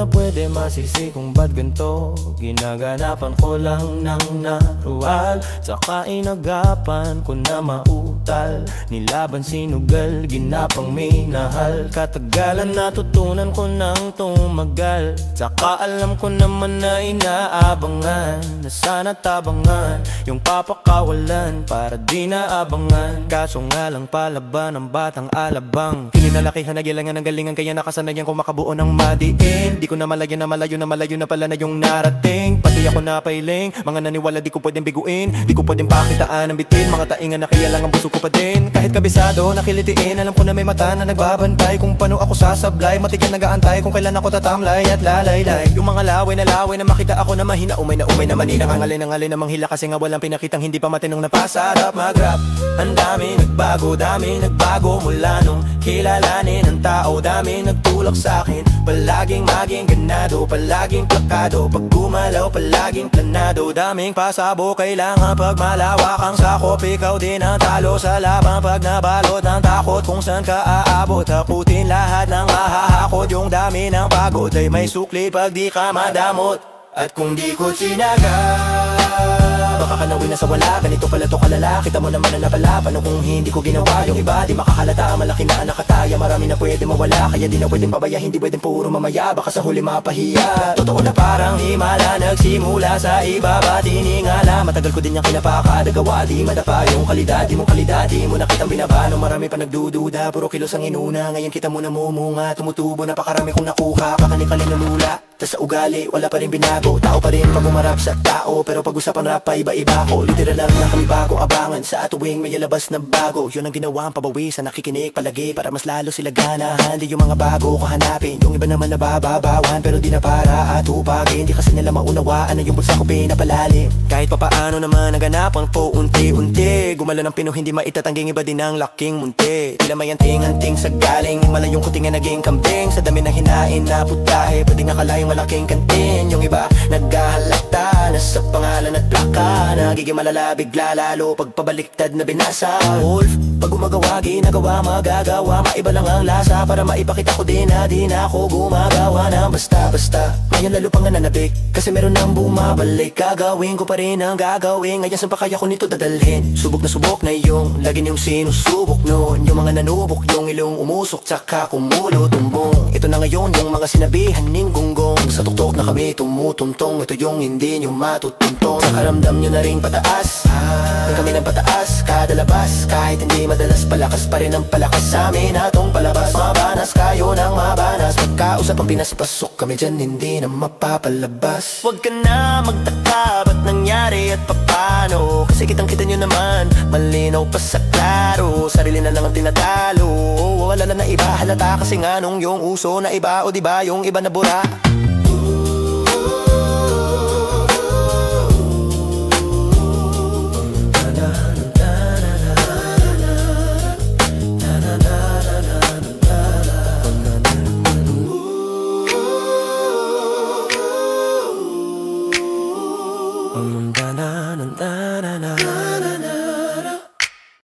na pwede masisi kung ba't ganito. Ginaganapan ko lang ng narual, saka inagapan ko na mautal. Nilaban sinugal, ginapang minahal. Katagalan natutunan ko nang tumagal, saka alam ko naman na inaabangan, na sana tabangan yung papakawalan para di naabangan. Kaso nga lang palaban ng batang alabang. Pinalakihan nagilangan ng galingan, kaya nakasanayan ko makabuo ng madiin. Di ko na malagyan na malayo na pala na yung narating. Pati ako napailing, mga naniwala di ko pwedeng biguin. Di ko pwedeng pakitaan ng bitin, mga taingan na kaya lang ang puso ko pa din. Kahit kabisado, nakilitiin, alam ko na may mata na nagbabantay kung paano ako sasablay. Matigyan nag-aantay kung kailan ako tatamlay at lalaylay. Yung mga laway na makita ako na mahina, umay na manina. Kangalay na manghila kasi nga walang pinakitang hindi pa matinong napasarap mag-rap. Ang dami nagbago mula nung kilalanin ang tao. Dami nagtulak sa'kin, palaging maging ganado, palaging plakado. Pag gumalaw, palaging planado. Daming pasabo, kailangan pag malawak ang sakop. Ikaw din ang talo sa laban pag nabalot ng takot. Kung saan ka aabot, takutin lahat ng mahahakot. Yung dami ng pagod ay may sukli pag di ka madamot. At kung di ko sinaga, baka ka nawin na sa wala. Ganito pala to kalala, kita mo naman na napala. Paano kung hindi ko ginawa? Yung iba di makahalata, malaki na nakataya. Marami na pwede mawala, kaya di na pwedeng pabaya. Hindi pwedeng puro mamaya, baka sa huli mapahiya. Totoo na parang himala, nagsimula sa ibaba, tiningala. Matagal ko din yung kinapakadagawa, di madapa yung kalidad. Di mo kalidad, di mo nakitang binaba. Nung marami pa nagdududa, puro kilos ang inuna. Ngayon kita mo namumunga, tumutubo, napakarami kong nakuha. Kakaning nalula, tas sa ugali, wala pa rin binago. Tao pa rin pag umarap sa tao, pero pag-usapan rap pa iba-iba ko. Literal lang na kami bago abangan, sa tuwing may labas na bago. Yun ang ginawa ang pabawisan, nakikinig palagi para mas lalo sila ganahan. Di yung mga bago ko hanapin, yung iba naman nabababawan, pero di na para atupagin. Di kasi nila maunawaan na yung bulsa ko pinapalalim. Kahit pa paano naman naganapan po unti-unti. Gumala ng pino, hindi maitatangging, iba din ang laking munti. Tila may anting-anting sa galing, malayong kuting na naging kambing. Sa dami ng hinain na putahe, pwedeng nakalayong malaking kantin. Yung iba naghahalata, nasa pangalan at plaka. Nagiging malala, bigla lalo pagpabaliktad na binasa. Wolf, pag gumagawa, ginagawa, magagawa. Maiba lang ang lasa para maipakita ko din na di na ako gumagawa ng basta-basta. Ngayon lalo pang nananabik, kasi meron nang bumabalik. Gagawin ko pa rin ang gagawin, ngayon saan pa kaya ko nito dadalhin? Subok na yung lagi niyong sinusubok noon. Yung mga nanubok, yung ilong umusok, tsaka kumulo tumbong. Ito na ngayon yung mga sinabihan ning gunggong. Sa tuktok na kami tumutuntong, ito yung hindi nyo matutuntong. Sa karamdam nyo na ring pataas, nang kami ng pataas, kada labas. Kahit hindi madalas, palakas pa rin ang palakas sa amin atong palabas. Mabanas kayo ng mabanas, pagkausap ang pinaspasok kami dyan, hindi na mapapalabas. Huwag ka na magtaka, ba't nangyari at papano? Kasi kitang-kita nyo naman, malinaw pa sa klaro. Sarili na lang ang tinatalo, wala na iba halata. Kasi nga nung yung uso na iba, o diba yung iba na bura.